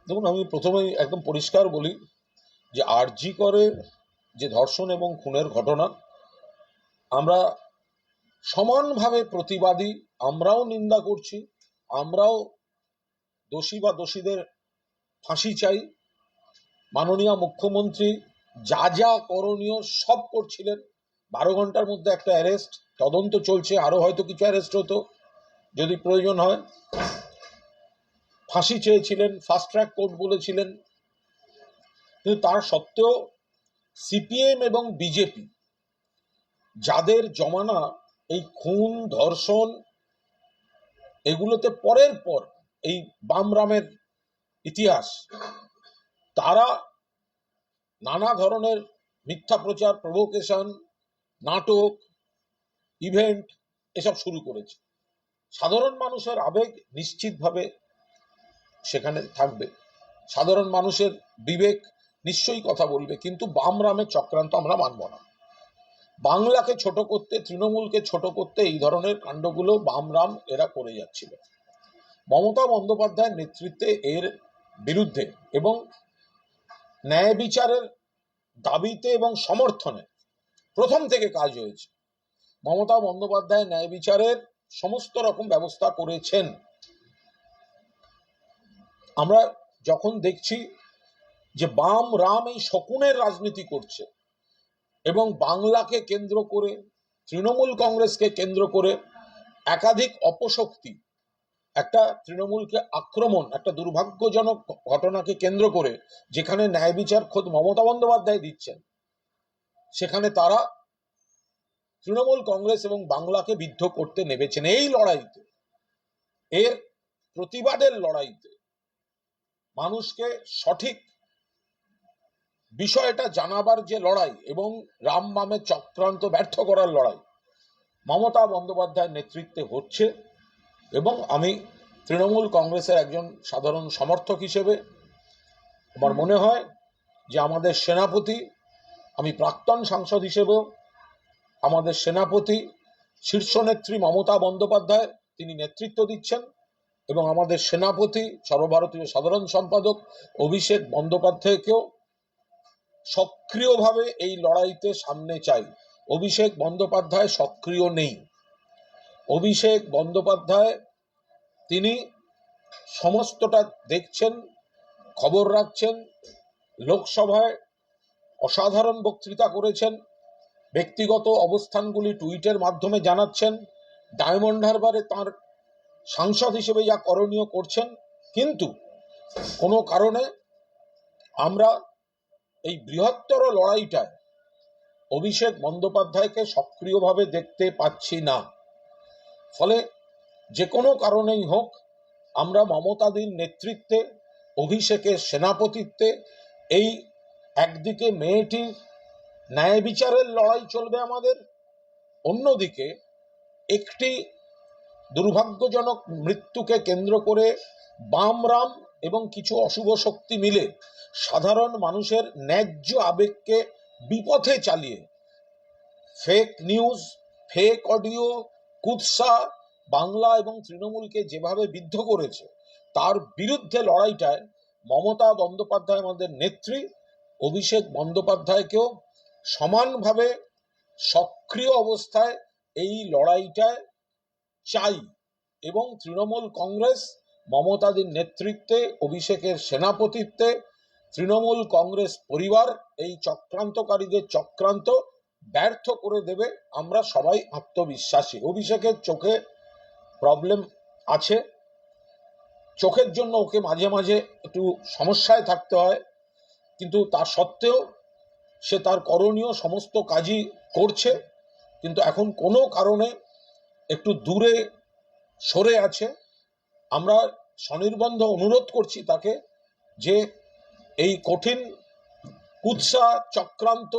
দেখুন, আমি প্রথমেই একদম পরিষ্কার বলি যে আরজি করের যে ধর্ষণ এবং খুনের ঘটনা আমরা সমানভাবে প্রতিবাদী, আমরাও নিন্দা করছি, আমরাও দোষী বা দোষীদের ফাঁসি চাই। মাননীয় মুখ্যমন্ত্রী যা যা করণীয় সব করছিলেন। 12 ঘন্টার মধ্যে একটা অ্যারেস্ট, তদন্ত চলছে, আরো হয়তো কিছু অ্যারেস্ট হতো যদি প্রয়োজন হয়। ফাঁসি চেয়েছিলেন, ফাস্ট ট্র্যাক কোর্ট বলেছিলেন, কিন্তু তার সত্ত্বেও সিপিএম এবং বিজেপি যাদের জমানা এই খুন ধর্ষণ এগুলোতে পরের পর এই বামরামের ইতিহাস, তারা নানা ধরনের মিথ্যা প্রচার, প্রভোকেশন, নাটক, ইভেন্ট এসব শুরু করেছে। সাধারণ মানুষের আবেগ নিশ্চিতভাবে সেখানে থাকবে, সাধারণ মানুষের বিবেক নিশ্চয়ই কথা বলবে, কিন্তু বামরামের চক্রান্ত আমরা মানব না। বাংলাকে ছোট করতে, তৃণমূলকে ছোট করতে এই ধরনের কাণ্ডগুলো বামরাম এরা করে যাচ্ছিল। মমতা বন্দ্যোপাধ্যায়ের নেতৃত্বে এর বিরুদ্ধে এবং ন্যায় বিচারের দাবিতে এবং সমর্থনে প্রথম থেকে কাজ হয়েছে। মমতা বন্দ্যোপাধ্যায় ন্যায় বিচারের সমস্ত রকম ব্যবস্থা করেছেন। আমরা যখন দেখছি যে বাম রাম এই শকুনের রাজনীতি করছে এবং বাংলাকে কেন্দ্র করে, তৃণমূল কংগ্রেসকে কেন্দ্র করে একাধিক অপশক্তি একটা তৃণমূলকে আক্রমণ, একটা দুর্ভাগ্যজনক ঘটনাকে কেন্দ্র করে যেখানে ন্যায় বিচার খোদ মমতা বন্দ্যোপাধ্যায় দিচ্ছেন, সেখানে তারা তৃণমূল কংগ্রেস এবং বাংলাকে বিদ্ধ করতে নেমেছেন। এই লড়াইতে, এর প্রতিবাদের লড়াইতে, মানুষকে সঠিক বিষয়টা জানাবার যে লড়াই এবং রাম বামের চক্রান্ত ব্যর্থ করার লড়াই মমতা বন্দ্যোপাধ্যায়ের নেতৃত্বে হচ্ছে। এবং আমি তৃণমূল কংগ্রেসের একজন সাধারণ সমর্থক হিসেবে আমার মনে হয় যে আমাদের সেনাপতি, আমি প্রাক্তন সাংসদ হিসেবেও আমাদের সেনাপতি শীর্ষ নেত্রী মমতা বন্দ্যোপাধ্যায় তিনি নেতৃত্ব দিচ্ছেন এবং আমাদের সেনাপতি সর্বভারতীয় সাধারণ সম্পাদক অভিষেক বন্দ্যোপাধ্যায়কেও সক্রিয়ভাবে এই লড়াইতে সামনে চাই। অভিষেক বন্দ্যোপাধ্যায় সক্রিয় নেই। অভিষেক বন্দ্যোপাধ্যায় তিনি সমস্তটা দেখছেন, খবর রাখছেন, লোকসভায় অসাধারণ বক্তৃতা করেছেন, ব্যক্তিগত অবস্থানগুলি টুইটের মাধ্যমে জানাচ্ছেন, ডায়মন্ড হারবারে তাঁর সাংসদ হিসেবে যা করণীয় করছেন। কিন্তু কোনো কারণে আমরা এই বৃহত্তর লড়াইটায় অভিষেক বন্দ্যোপাধ্যায়কে সক্রিয়ভাবে দেখতে পাচ্ছি না। ফলে যে কোনো কারণেই হোক, আমরা মমতাদির নেতৃত্বে, অভিষেকের সেনাপতিত্বে এই একদিকে মেয়েটির ন্যায় বিচারের লড়াই চলবে আমাদের, অন্যদিকে একটি দুর্ভাগ্যজনক মৃত্যুকে কেন্দ্র করে বামরাম এবং কিছু অশুভ শক্তি মিলে সাধারণ মানুষের ন্যায্য আবেগকে বিপথে চালিয়ে ফেক নিউজ, ফেক অডিও, কুৎসা বাংলা এবং তৃণমূলকে যেভাবে বিদ্ধ করেছে তার বিরুদ্ধে লড়াইটায় মমতা বন্দ্যোপাধ্যায় আমাদের নেত্রী, অভিষেক বন্দ্যোপাধ্যায়কেও সমানভাবে সক্রিয় অবস্থায় এই লড়াইটায় চাই। এবং তৃণমূল কংগ্রেস মমতাদির নেতৃত্বে, অভিষেকের সেনাপতিত্বে তৃণমূল কংগ্রেস পরিবার এই চক্রান্তকারীদের চক্রান্ত ব্যর্থ করে দেবে, আমরা সবাই আত্মবিশ্বাসী। অভিষেকের চোখে প্রবলেম আছে, চোখের জন্য ওকে মাঝে মাঝে একটু সমস্যায় থাকতে হয়, কিন্তু তা সত্ত্বেও সে তার করণীয় সমস্ত কাজই করছে। কিন্তু এখন কোনো কারণে একটু দূরে সরে আছে। আমরা স্বনির্বন্ধ অনুরোধ করছি তাকে যে এই কঠিন কুৎসা চক্রান্ত,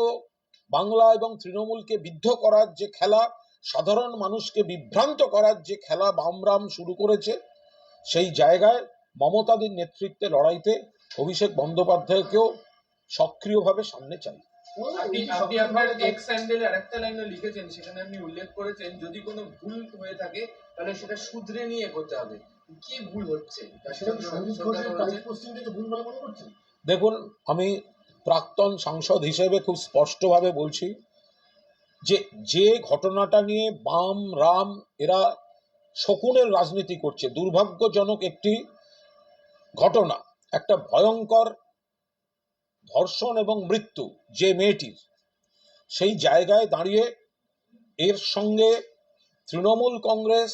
বাংলা এবং তৃণমূলকে বিদ্ধ করার যে খেলা, সাধারণ মানুষকে বিভ্রান্ত করার যে খেলা বামরাম শুরু করেছে, সেই জায়গায় মমতাদির নেতৃত্বে লড়াইতে অভিষেক বন্দ্যোপাধ্যায়কেও সক্রিয়ভাবে সামনে চাই। আপনি আপনার এক্স হ্যান্ডেলে আরেকটা লাইনে লিখেছেন, সেখানে আপনি উল্লেখ করেছেন যদি কোনো ভুল হয়ে থাকে তাহলে সেটা শুধরে নিয়ে এগোতে হবে। কি ভুল হচ্ছে? সেটা কি সন্দীপ ঘোষের প্রাইজ পোস্টিংটাকে ভুল বলে মনে করছেন? দেখুন, আমি প্রাক্তন সাংসদ হিসেবে খুব স্পষ্টভাবে বলছি যে যে ঘটনাটা নিয়ে বাম রাম এরা শকুনের রাজনীতি করছে, দুর্ভাগ্যজনক একটি ঘটনা, একটা ভয়ঙ্কর ধর্ষণ এবং মৃত্যু যে মেয়েটির, সেই জায়গায় দাঁড়িয়ে এর সঙ্গে তৃণমূল কংগ্রেস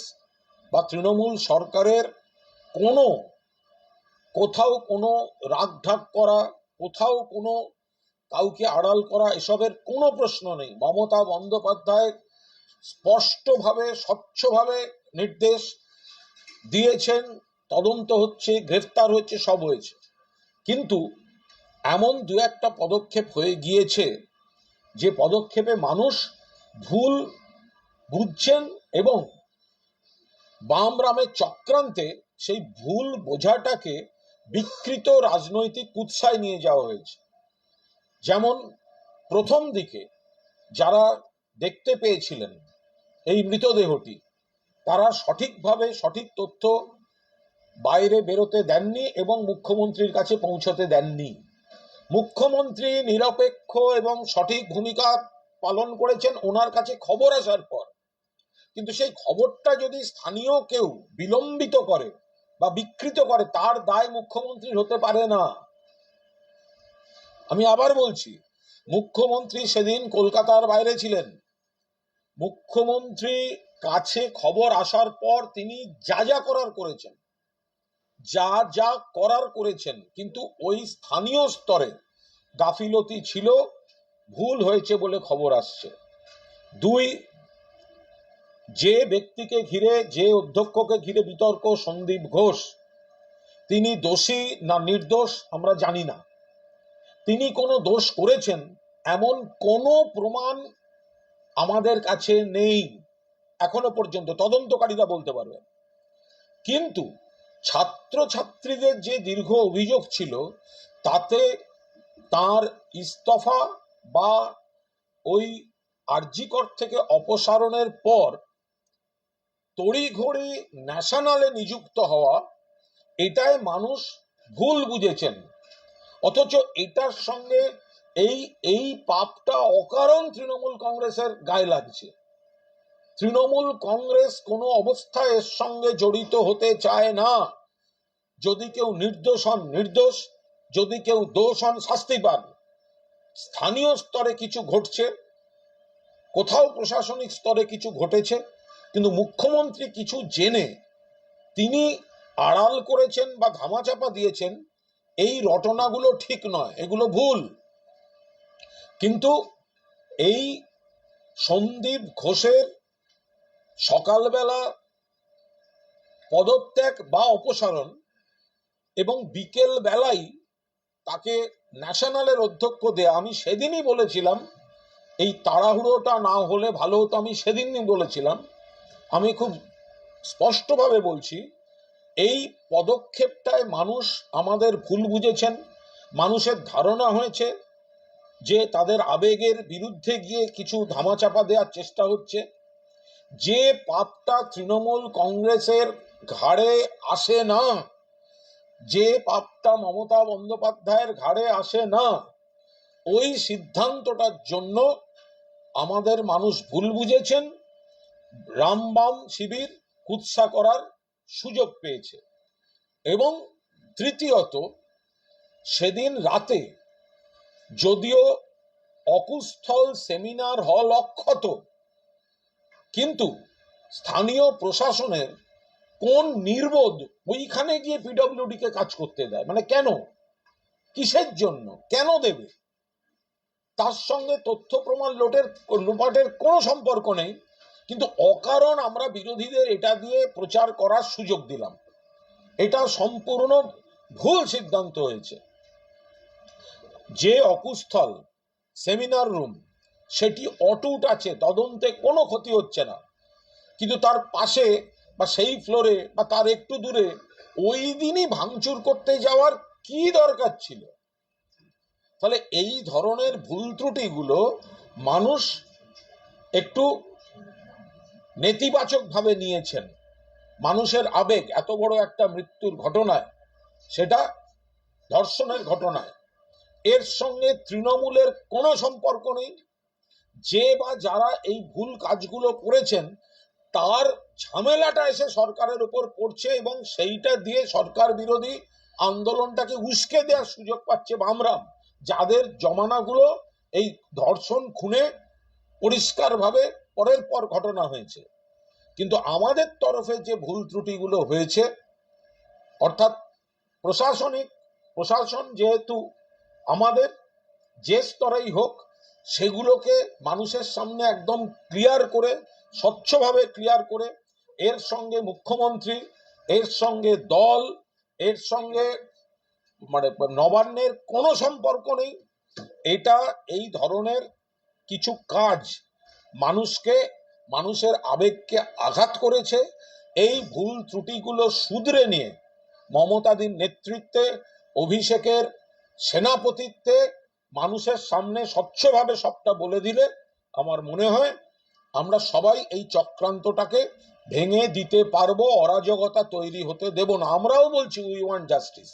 বা তৃণমূল সরকারের কোথাও কোনো রাগঢাক করা, কোথাও কোনো কাউকে আড়াল করা, এসবের কোনো প্রশ্ন নেই। মমতা বন্দ্যোপাধ্যায় স্পষ্টভাবে স্বচ্ছভাবে নির্দেশ দিয়েছেন, তদন্ত হচ্ছে, গ্রেফতার হচ্ছে, সব হয়েছে। কিন্তু এমন দু একটা পদক্ষেপ হয়ে গিয়েছে যে পদক্ষেপে মানুষ ভুল বুঝছেন এবং বাম রামের চক্রান্তে সেই ভুল বোঝাটাকে বিকৃত রাজনৈতিক কুৎসায় নিয়ে যাওয়া হয়েছে। যেমন প্রথম দিকে যারা দেখতে পেয়েছিলেন এই মৃতদেহটি, তারা সঠিকভাবে সঠিক তথ্য বাইরে বেরোতে দেননি এবং মুখ্যমন্ত্রীর কাছে পৌঁছতে দেননি। মুখ্যমন্ত্রী নিরপেক্ষ এবং সঠিক ভূমিকা পালন করেছেন ওনার কাছে খবর আসার পর। কিন্তু সেই খবরটা যদি স্থানীয় কেউ বিলম্বিত করে বা বিকৃত করে, তার দায় মুখ্যমন্ত্রীর হতে পারে না। আমি আবার বলছি, মুখ্যমন্ত্রী সেদিন কলকাতার বাইরে ছিলেন। মুখ্যমন্ত্রী কাছে খবর আসার পর তিনি যা যা করার করেছেন, যা যা করার করেছেন, কিন্তু ওই স্থানীয় স্তরে গাফিলতি ছিল, ভুল হয়েছে বলে খবর আসছে। দুই, যে ব্যক্তিকে ঘিরে, যে অধ্যক্ষকে ঘিরে বিতর্ক, সন্দীপ ঘোষ, তিনি দোষী না নির্দোষ আমরা জানি না। তিনি কোনো দোষ করেছেন এমন কোনো প্রমাণ আমাদের কাছে নেই এখনো পর্যন্ত, তদন্তকারীরা বলতে পারবেন। কিন্তু ছাত্রছাত্রীদের যে দীর্ঘ অভিযোগ ছিল, তাতে তার ইস্তফা বা ওই আরজিকর থেকে অপসারণের পর তড়িঘড়ি ন্যাশনালে নিযুক্ত হওয়া, এটাই মানুষ ভুল বুঝেছেন। অথচ এটার সঙ্গে এই পাপটা অকারণ তৃণমূল কংগ্রেসের গায়ে লাগছে। তৃণমূল কংগ্রেস কোনো অবস্থায় এর সঙ্গে জড়িত হতে চায় না। যদি কেউ নির্দোষ হন নির্দোষ, যদি কেউ দোষ হন শাস্তি পান। স্থানীয় স্তরে কিছু ঘটছে, কোথাও প্রশাসনিক স্তরে কিছু ঘটেছে, কিন্তু মুখ্যমন্ত্রী কিছু জেনে তিনি আড়াল করেছেন বা ধামাচাপা দিয়েছেন, এই রটনাগুলো ঠিক নয়, এগুলো ভুল। কিন্তু এই সন্দীপ ঘোষের সকালবেলা পদত্যাগ বা অপসারণ এবং বিকেল বেলায় তাকে ন্যাশনালের অধ্যক্ষ দেয়া, আমি সেদিনই বলেছিলাম এই তাড়াহুড়োটা না হলে ভালো হতো। আমি সেদিনই বলেছিলাম, আমি খুব স্পষ্টভাবে বলছি, এই পদক্ষেপটায় মানুষ আমাদের ভুল বুঝেছেন। মানুষের ধারণা হয়েছে যে তাদের আবেগের বিরুদ্ধে গিয়ে কিছু ধামাচাপা দেওয়ার চেষ্টা হচ্ছে। যে পাপটা তৃণমূল কংগ্রেসের ঘাড়ে আসে না, যে পাপটা মমতা বন্দ্যোপাধ্যায়ের ঘাড়ে আসে না, ওই সিদ্ধান্তটার জন্য আমাদের মানুষ ভুল বুঝেছেন, রামবাম শিবির কুৎসা করার সুযোগ পেয়েছে। এবং তৃতীয়ত, সেদিন রাতে যদিও অকুস্থল সেমিনার হল অক্ষত, কিন্তু স্থানীয় প্রশাসনের কোন নির্বোধ ওইখানে গিয়ে পিডব্লিউডি কে কাজ করতে দেয়? মানে কেন, কিসের জন্য, কেন দেবে? তার সঙ্গে তথ্য প্রমাণ লোপাটের কোনো সম্পর্ক নেই, কিন্তু অকারণ আমরা বিরোধীদের এটা দিয়ে প্রচার করার সুযোগ দিলাম। এটা সম্পূর্ণ ভুল সিদ্ধান্ত হয়েছে। যে অকুস্থল সেমিনার রুম, সেটি অটুট আছে, তদন্তে কোনো ক্ষতি হচ্ছে না, কিন্তু তার পাশে বা সেই ফ্লোরে বা তার একটু দূরে ওই দিনই ভাঙচুর করতে যাওয়ার কি দরকার ছিল? ফলে এই ধরনের ভুল ত্রুটিগুলো মানুষ একটু নেতিবাচক ভাবে নিয়েছেন। মানুষের আবেগ এত বড় একটা মৃত্যুর ঘটনায়, সেটা ধর্ষণের ঘটনায়, এর সঙ্গে তৃণমূলের কোনো সম্পর্ক নেই। যে বা যারা এই ভুল কাজগুলো করেছেন তার ঝামেলাটা এসে সরকারের উপর পড়ছে এবং সেইটা দিয়ে সরকার বিরোধী আন্দোলনটাকে উস্কে দেওয়ার সুযোগ পাচ্ছে বামরাম, যাদের জমানাগুলো এই ধর্ষণ খুনে পরিষ্কারভাবে পরের পর ঘটনা হয়েছে। কিন্তু আমাদের তরফে যে ভুল ত্রুটিগুলো হয়েছে, অর্থাৎ প্রশাসন যেহেতু আমাদের যে স্তরেই হোক সেগুলোকে মানুষের সামনে একদম ক্লিয়ার করে, স্বচ্ছভাবে ক্লিয়ার করে, এর সঙ্গে মুখ্যমন্ত্রী, এর সঙ্গে দল, এর সঙ্গে মানে নবান্নের কোনো সম্পর্ক নেই। এটা এই ধরনের কিছু কাজ মানুষের আবেগকে আঘাত করেছে। এই ভুল ত্রুটিগুলো শুধরে নিয়ে মমতাদির নেতৃত্বে, অভিষেকের সেনাপতিত্বে মানুষের সামনে স্বচ্ছভাবে সবটা বলে দিলে আমার মনে হয় আমরা সবাই এই চক্রান্তটাকে ভেঙে দিতে পারবো, অরাজকতা তৈরি হতে দেব না। আমরাও বলছি উই ওয়ান্ট জাস্টিস।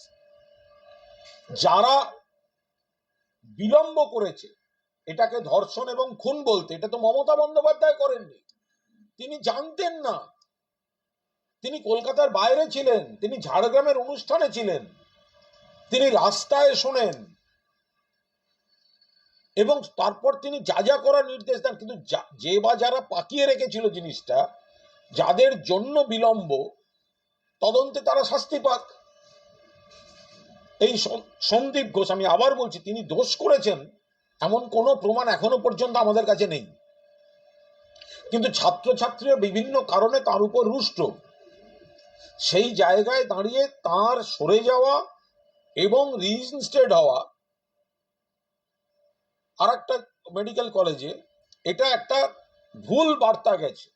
যারা বিলম্ব করেছে এটাকে ধর্ষণ এবং খুন বলতে, এটা তো মমতা বন্দ্যোপাধ্যায় করেননি, তিনি জানতেন না, তিনি কলকাতার বাইরে ছিলেন, তিনি ঝাড়গ্রামের অনুষ্ঠানে ছিলেন, তিনি রাস্তায় শোনেন এবং তারপর তিনি যা যা করার নির্দেশ দেন। কিন্তু যে বা যারা পাকিয়ে রেখেছিল জিনিসটা, যাদের জন্য বিলম্ব, তদন্তে তারা শাস্তি পাক। এই সন্দীপ ঘোষ, আমি আবার বলছি, তিনি দোষ করেছেন এমন কোনো প্রমাণ এখনো পর্যন্ত আমাদের কাছে নেই, কিন্তু ছাত্রছাত্রীরা বিভিন্ন কারণে তার উপর রুষ্ট। সেই জায়গায় দাঁড়িয়ে তার সরে যাওয়া এবং রিইনস্টেড হওয়া আর একটা মেডিকেল কলেজে, এটা একটা ভুল বার্তা গেছে।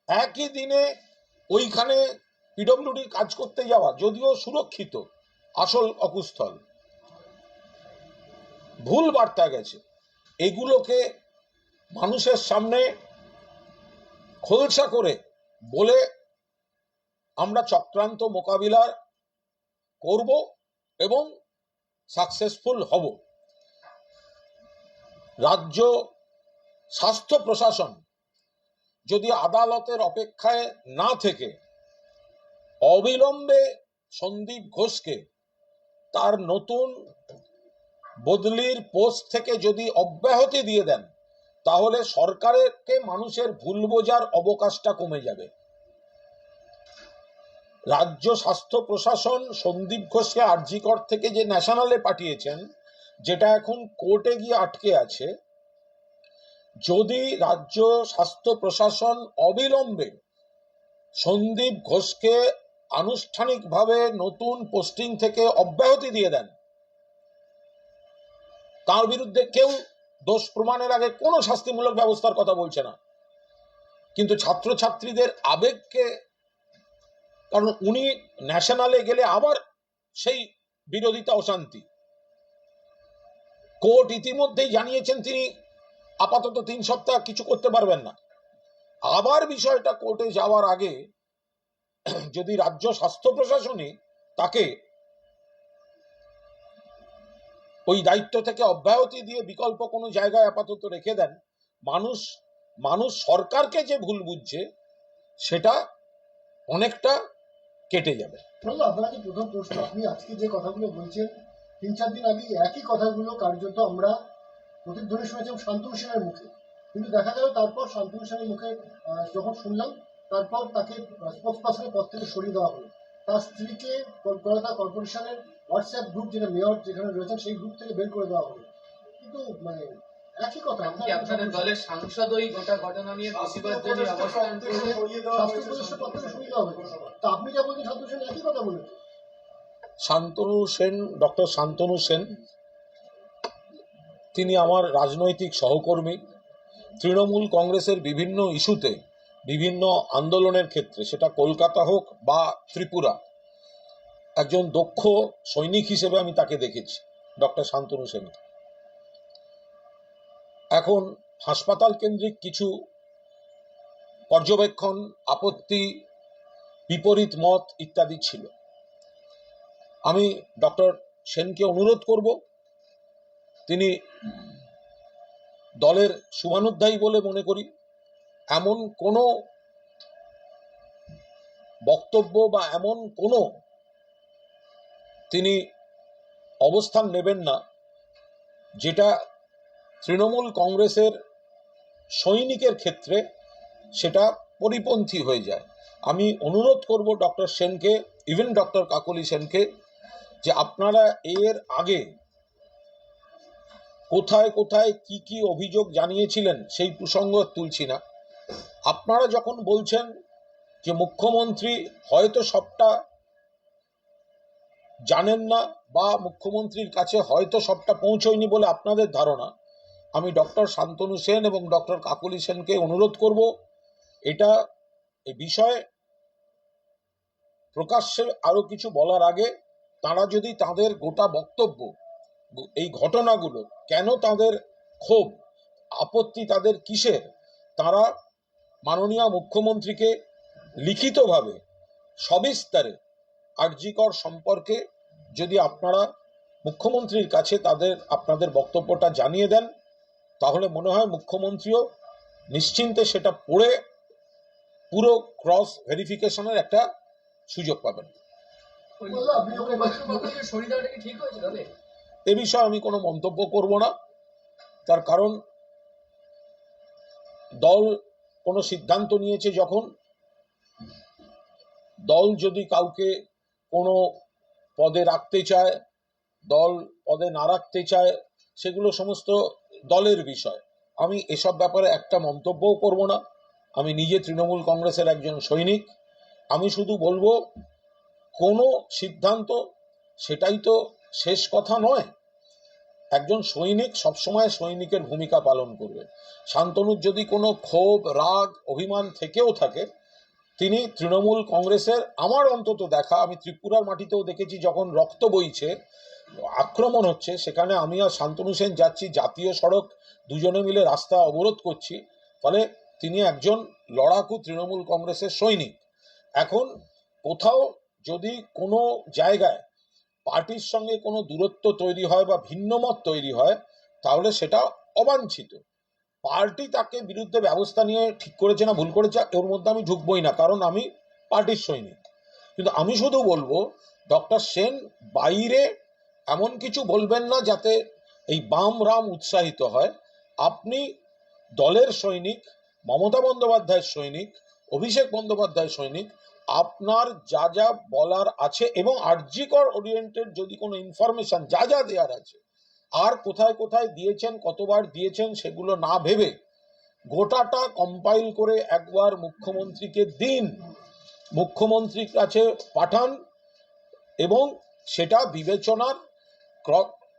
একই দিনে ওইখানে পিডব্লিউডি কাজ করতে যাওয়া, যদিও সুরক্ষিত আসল অকুস্থল, ভুল বার্তা গেছে। এগুলোকে মানুষের সামনে খোলসা করে বলে আমরা চক্রান্ত মোকাবিলা করব এবং সাকসেসফুল হব। রাজ্য স্বাস্থ্য প্রশাসন যদি আদালতের অপেক্ষায় না থেকে অবিলম্বে সন্দীপ ঘোষকে তার নতুন বদলির পোস্ট থেকে যদি অব্যাহতি দিয়ে দেন, তাহলে সরকারকে মানুষের ভুল বোঝার অবকাশটা কমে যাবে। রাজ্য স্বাস্থ্য প্রশাসন সন্দীপ ঘোষকে আরজিকর থেকে যে ন্যাশনালে পাঠিয়েছেন, যেটা এখন কোর্টে গিয়ে আটকে আছে, যদি রাজ্য স্বাস্থ্য প্রশাসন অবিলম্বে সন্দীপ ঘোষকে আনুষ্ঠানিকভাবে নতুন পোস্টিং থেকে অব্যাহতি দিয়ে দেন, তার বিরুদ্ধে কেউ দোষ প্রমাণের আগে কোনো শাস্তিমূলক ব্যবস্থার কথা বলছে না, কিন্তু ছাত্রছাত্রীদের আবেগকে, কারণ উনি ন্যাশনালে গেলে আবার সেই বিরোধিতা, অশান্তি। কোর্ট ইতিমধ্যেই জানিয়েছেন তিনি আপাতত 3 সপ্তাহ কিছু করতে পারবেন না। আবার বিষয়টা কোর্টে যাওয়ার আগে যদি রাজ্য স্বাস্থ্য প্রশাসনই তাকে ওই দায়িত্ব থেকে অব্যাহতি দিয়ে বিকল্প কোনো জায়গায় আপাতত রেখে দেন, মানুষ সরকারকে যে ভুল বুঝছে সেটা অনেকটা কেটে যাবে। আপনাকে প্রথম প্রশ্ন, আপনি আজকে যে কথাগুলো বলছেন 3-4 দিন আগে একই কথাগুলো কার্যত আমরা প্রতিধ্বনি শুনেছিলাম শান্তনু সেনের মুখে, কিন্তু দেখা গেল তারপর শান্তনু সেনের মুখে যখন শুনলাম, তারপর তাকে স্পোক্সপারসনের পদ থেকে সরিয়ে দেওয়া হলো। তার স্ত্রীকে কলকাতা কর্পোরেশনের হোয়াটসঅ্যাপ গ্রুপ, যেটা মেয়র যেখানে রয়েছেন, সেই গ্রুপ থেকে বের করে দেওয়া হলো। কিন্তু মানে একই কথা, আপনাদের দলের সাংসদই গোটা ঘটনা নিয়ে প্রতিবাদ জানিয়ে অবস্থান করলে স্বাস্থ্য প্রতিষ্ঠার পদ থেকে সরিয়ে দেওয়া হবে। তা আপনি যা বলছেন শান্তনু সেন একই কথা বলেছেন। ডক্টর শান্তনু সেন তিনি আমার রাজনৈতিক সহকর্মী। তৃণমূল কংগ্রেসের বিভিন্ন ইস্যুতে, বিভিন্ন আন্দোলনের ক্ষেত্রে, সেটা কলকাতা হোক বা ত্রিপুরা, একজন দক্ষ সৈনিক হিসেবে আমি তাকে দেখেছি, ডক্টর শান্তনু সেনকে। এখন হাসপাতাল কেন্দ্রিক কিছু পর্যবেক্ষণ, আপত্তি, বিপরীত মত ইত্যাদি ছিল। আমি ডক্টর সেনকে অনুরোধ করব, তিনি দলের শুভানুধ্যায়ী বলে মনে করি, এমন কোনো বক্তব্য বা এমন কোনো তিনি অবস্থান নেবেন না যেটা তৃণমূল কংগ্রেসের সৈনিকের ক্ষেত্রে সেটা পরিপন্থী হয়ে যায়। আমি অনুরোধ করব ডক্টর সেনকে, ইভেন ডক্টর কাকলি সেনকে, যে আপনারা এর আগে কোথায় কোথায় কি কি অভিযোগ জানিয়েছিলেন সেই প্রসঙ্গ তুলছি না। আপনারা যখন বলছেন যে মুখ্যমন্ত্রী হয়তো সবটা জানেন না বা মুখ্যমন্ত্রীর কাছে হয়তো সবটা পৌঁছয়নি বলে আপনাদের ধারণা, আমি ডক্টর শান্তনু সেন এবং ডক্টর কাকলি সেনকে অনুরোধ করব, এটা এই বিষয়ে প্রকাশ্যে আরো কিছু বলার আগে তারা যদি তাদের গোটা বক্তব্য, এই ঘটনাগুলো কেন তাদের ক্ষোভ, আপত্তি তাদের কিসের, তারা মাননীয় মুখ্যমন্ত্রীকে লিখিতভাবে সবিস্তারে আরজিকর সম্পর্কে যদি আপনারা মুখ্যমন্ত্রীর কাছে আপনাদের বক্তব্যটা জানিয়ে দেন, তাহলে মনে হয় মুখ্যমন্ত্রীও নিশ্চিন্তে সেটা পড়ে পুরো ক্রস ভেরিফিকেশনের একটা সুযোগ পাবেন। এ বিষয়ে আমি কোনো মন্তব্য করব না, তার কারণ দল কোনো সিদ্ধান্ত নিয়েছে, যখন দল যদি কাউকে কোনো পদে রাখতে চায়, দল পদে না রাখতে চায়, সেগুলো সমস্ত দলের বিষয়। আমি এসব ব্যাপারে একটা মন্তব্যও করব না। আমি নিজে তৃণমূল কংগ্রেসের একজন সৈনিক। আমি শুধু বলবো, কোনো সিদ্ধান্ত সেটাই তো শেষ কথা নয়। একজন সৈনিক সবসময় সৈনিকের ভূমিকা পালন করবে। শান্তনুর যদি কোনো ক্ষোভ, রাগ, অভিমান থেকেও থাকে, তিনি তৃণমূল কংগ্রেসের, আমার অন্তত দেখা, আমি ত্রিপুরার মাটিতেও দেখেছি যখন রক্ত বইছে, আক্রমণ হচ্ছে, সেখানে আমি আর শান্তনু সেন যাচ্ছি জাতীয় সড়ক, দুজনে মিলে রাস্তা অবরোধ করছি। ফলে তিনি একজন লড়াকু তৃণমূল কংগ্রেসের সৈনিক। এখন কোথাও যদি কোনো জায়গায় পার্টির সঙ্গে কোনো দূরত্ব তৈরি হয় বা ভিন্নমত তৈরি হয়, তাহলে সেটা অবাঞ্ছিত। পার্টি তাকে বিরুদ্ধে ব্যবস্থা নিয়ে ঠিক করেছে না ভুল করেছে, ওর মধ্যে আমি ঢুকবই না, কারণ আমি পার্টির সৈনিক। কিন্তু আমি শুধু বলবো, ডক্টর সেন বাইরে এমন কিছু বলবেন না যাতে এই বাম রাম উৎসাহিত হয়। আপনি দলের সৈনিক, মমতা বন্দ্যোপাধ্যায়ের সৈনিক, অভিষেক বন্দ্যোপাধ্যায়ের সৈনিক, আপনার যা যা বলার আছে এবং আরজিকর ওরিয়েন্টেড যদি কোনো ইনফরমেশন যা যা দেওয়ার আছে, আর কোথায় কোথায় দিয়েছেন, কতবার দিয়েছেন, সেগুলো না ভেবে গোটাটা কম্পাইল করে একবার মুখ্যমন্ত্রীকে দিন, মুখ্যমন্ত্রীর কাছে পাঠান এবং সেটা বিবেচনার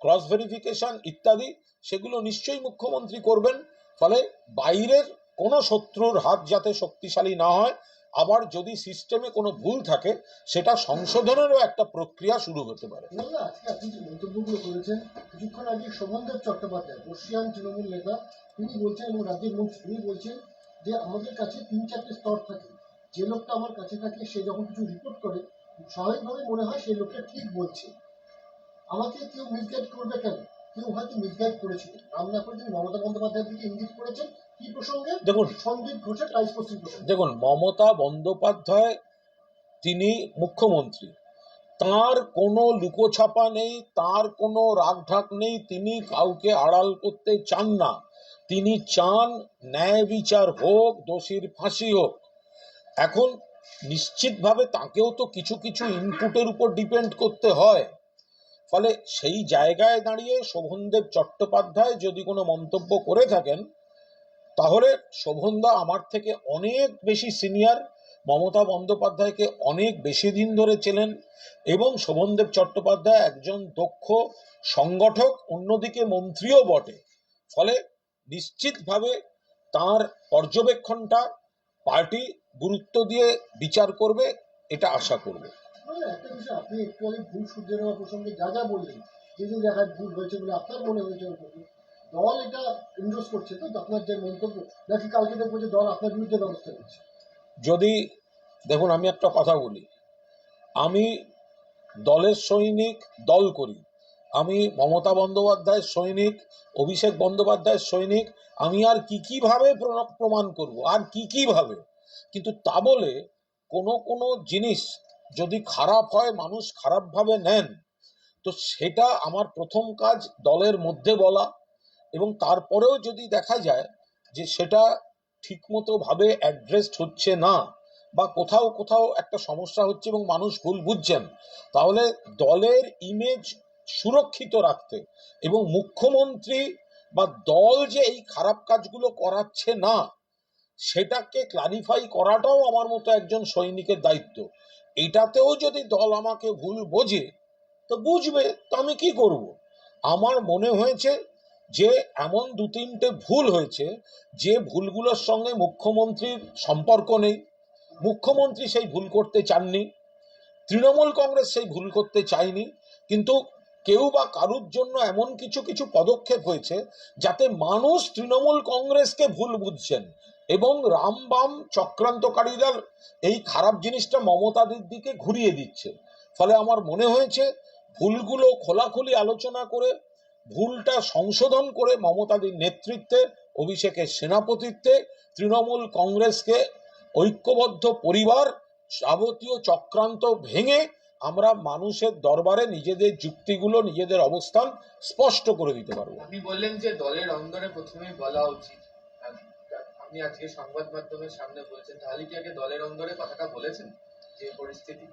ক্রস ভেরিফিকেশন ইত্যাদি সেগুলো নিশ্চয়ই মুখ্যমন্ত্রী করবেন। ফলে বাইরের কোনো শত্রুর হাত যাতে শক্তিশালী না হয়, আবার যদি সিস্টেমে কোনো ভুল থাকে সেটা সংশোধনেরও একটা প্রক্রিয়া শুরু হতে পারে। আজকে আপনি যে মন্তব্যগুলো করেছেন, কিছুক্ষণ আগে শোভনদেব চট্টোপাধ্যায়, বর্ষীয়ান তৃণমূল নেতা, তিনি বলছেন এবং রাজ্যের মন্ত্রী, তিনি বলছেন যে আমাদের কাছে 3-4টে স্তর থাকে, যে লোকটা আমার কাছে থাকে সে যখন কিছু রিপোর্ট করে স্বাভাবিকভাবে মনে হয় সেই লোকটা ঠিক বলছে, আমাকে কেউ মিসগাইড করবে কেন? কেউ হয়তো মিসগাইড করেছিল, নাম না করে তিনি মমতা বন্দ্যোপাধ্যায়ের দিকে ইঙ্গিত করেছেন। কি প্রসঙ্গে? দেখুন, সন্দীপ ঘোষের টাইস পোস্টিং প্রসঙ্গে। দেখুন, মমতা বন্দ্যোপাধ্যায় তিনি মুখ্যমন্ত্রী, তার কোনো লুকোছাপা নেই, তার কোনো রাগঢাক নেই, তিনি কাউকে আড়াল করতে চান না। তিনি চান ন্যায় বিচার হোক, দোষীর ফাঁসি হোক। এখন নিশ্চিতভাবে তাকেও তো কিছু কিছু ইনপুটের উপর ডিপেন্ড করতে হয়। ফলে সেই জায়গায় দাঁড়িয়ে শোভনদেব চট্টোপাধ্যায় যদি কোনো মন্তব্য করে থাকেন, তাহলে শোভনদা আমার থেকে অনেক বেশি সিনিয়র, মমতা বন্দ্যোপাধ্যায়কে অনেক বেশি দিন ধরে চেনেন এবং শোভনদেব চট্টোপাধ্যায় একজন দক্ষ সংগঠক, অন্যদিকে মন্ত্রীও বটে। ফলে নিশ্চিতভাবে তার পর্যবেক্ষণটা পার্টি গুরুত্ব দিয়ে বিচার করবে, এটা আশা করবে। একটা বিষয়, আপনি একটু আগে ভুল শুধরে নেওয়ার প্রসঙ্গে যা যা বললেন, যে যে জায়গায় ভুল হয়েছে বলে আপনার মনে হয়েছে, দল এটা এন্ডোর্স করছে, তো আপনার যে মন্তব্য, নাকি কালকে দেখবো যে দল আপনার বিরুদ্ধে ব্যবস্থা নিচ্ছে? যদি দেখুন, আমি একটা কথা বলি, আমি দলের সৈনিক, দল করি। আমি মমতা বন্দ্যোপাধ্যায়ের সৈনিক, অভিষেক বন্দ্যোপাধ্যায়ের সৈনিক। আমি আর কি ভাবে প্রমাণ করব, আর কি ভাবে? কিন্তু তা বলে কোনো কোনো জিনিস যদি খারাপ হয়, মানুষ খারাপভাবে নেন, তো সেটা আমার প্রথম কাজ দলের মধ্যে বলা। এবং তারপরেও যদি দেখা যায় যে সেটা ঠিকমতো ভাবে অ্যাড্রেসড হচ্ছে না, বা কোথাও কোথাও একটা সমস্যা হচ্ছে এবং মানুষ ভুল বুঝছেন, তাহলে দলের ইমেজ সুরক্ষিত রাখতে এবং মুখ্যমন্ত্রী বা দল যে এই খারাপ কাজগুলো করাচ্ছে না, সেটাকে ক্লারিফাই করাটাও আমার মতো একজন সৈনিকের দায়িত্ব। এটাতেও যদি দল আমাকে ভুল বোঝে, তো বুঝবে, তো আমি কি করব? আমার মনে হয়েছে যে এমন দু তিনটে ভুল হয়েছে, যে ভুলগুলোর সঙ্গে মুখ্যমন্ত্রীর সম্পর্ক নেই। মুখ্যমন্ত্রী সেই ভুল করতে চাননি, তৃণমূল কংগ্রেস সেই ভুল করতে চায়নি, কিন্তু কেউ বা কারুর জন্য এমন কিছু কিছু পদক্ষেপ হয়েছে যাতে মানুষ তৃণমূল কংগ্রেসকে ভুল বুঝছেন, এবং রামবাম চক্রান্তকারীরা এই খারাপ জিনিসটা মমতাদের দিকে ঘুরিয়ে দিচ্ছে। ফলে আমার মনে হয়েছে ভুলগুলো খোলাখুলি আলোচনা করে, ভুলটা সংশোধন করে, মমতাদের নেতৃত্বে, অভিষেকের সেনাপতিত্বে তৃণমূল কংগ্রেসকে ঐক্যবদ্ধ পরিবার, যাবতীয় চক্রান্ত ভেঙে আমরা মানুষের দরবারে নিজেদের যুক্তিগুলো, নিজেদের অবস্থান স্পষ্ট করে দিতে পারবো। আপনি বললেন যে দলের অন্দরে প্রথমেই বলা উচিত, আপনি আজকে সংবাদ মাধ্যমের সামনে বলছেন, তাহলে কি আগে দলের অন্দরে কথাটা বলেছেন যে পরিস্থিতি?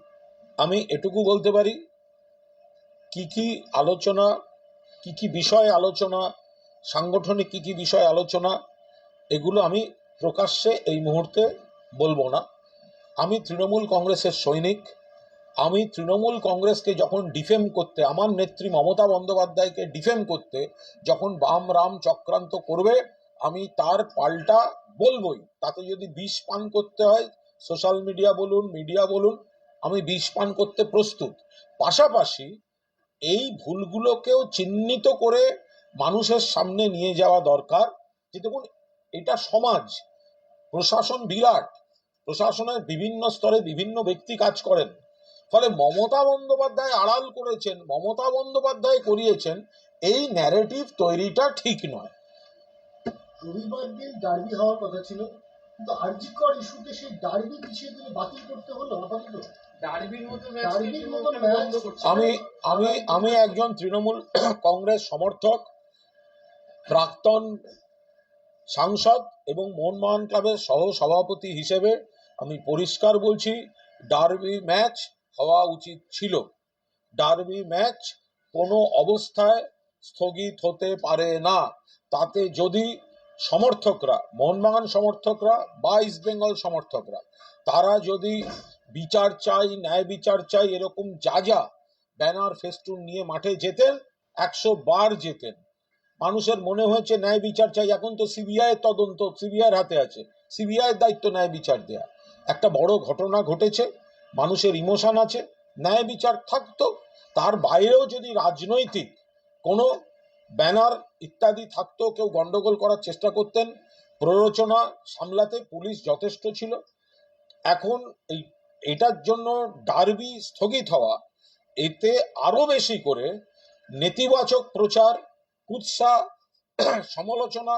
আমি এটুকু বলতে পারি, কি আলোচনা, কি বিষয় আলোচনা, সাংগঠনিক কি বিষয় আলোচনা, এগুলো আমি প্রকাশ্যে এই মুহূর্তে বলবো না। আমি তৃণমূল কংগ্রেসের সৈনিক। আমি তৃণমূল কংগ্রেসকে যখন ডিফেম করতে, আমার নেত্রী মমতা বন্দ্যোপাধ্যায়কে ডিফেম করতে যখন বাম রাম চক্রান্ত করবে, আমি তার পাল্টা বলবই। তাতে যদি বিষ পান করতে হয়, সোশ্যাল মিডিয়া বলুন, মিডিয়া বলুন, আমি বিষ পান করতে প্রস্তুত। পাশাপাশি এই ভুলগুলোকেও চিহ্নিত করে মানুষের সামনে নিয়ে যাওয়া দরকার। যে দেখুন, এটা সমাজ, প্রশাসন বিরাট, প্রশাসনের বিভিন্ন স্তরে বিভিন্ন ব্যক্তি কাজ করেন। ফলে মমতা বন্দ্যোপাধ্যায় আড়াল করেছেন, মমতা বন্দ্যোপাধ্যায় করিয়েছেন, এই ন্যারেটিভ তৈরিটা ঠিক নয়। রবিবার দিন ডার্বি হওয়ার কথা ছিল, কিন্তু আরজিকর ইস্যুতে সেই ডার্বি পিছিয়ে দিলে বাতিল করতে হলো আপাতত। ডার্বির মতো ডার্বির মতো ম্যাচ ম্যাচ বন্ধ করছে। আমি একজন তৃণমূল কংগ্রেস সমর্থক, প্রাক্তন সাংসদ এবং মোহনবাগান ক্লাবের সহ সভাপতি হিসেবে আমি পরিষ্কার বলছি, ডার্বি ম্যাচ হওয়া উচিত ছিল। ডার্বি ম্যাচ কোনো অবস্থায় স্থগিত হতে পারে না। তাতে যদি সমর্থকরা, মোহনবাগান সমর্থকরা বা ইস্টবেঙ্গল সমর্থকরা, তারা যদি বিচার চাই, ন্যায় বিচার চাই, এরকম যা ব্যানার ফেস্টুন নিয়ে মাঠে যেতেন, 100 বার যেতেন। মানুষের মনে হয়েছে ন্যায় বিচার চাই, এখন তো সিবিআই তদন্ত, সিবিআই হাতে আছে, সিবিআই দায়িত্ব ন্যায় বিচার দেয়া। একটা বড় ঘটনা ঘটেছে, মানুষের ইমোশন আছে, ন্যায় বিচার থাকতো। তার বাইরেও যদি রাজনৈতিক কোনো ব্যানার ইত্যাদি থাকতো, কেউ গন্ডগোল করার চেষ্টা করতেন, প্ররোচনা সামলাতে পুলিশ যথেষ্ট ছিল। এখন এটার জন্য ডার্বি স্থগিত হওয়া, এতে আরো বেশি করে নেতিবাচক প্রচার, কুৎসা, সমালোচনা,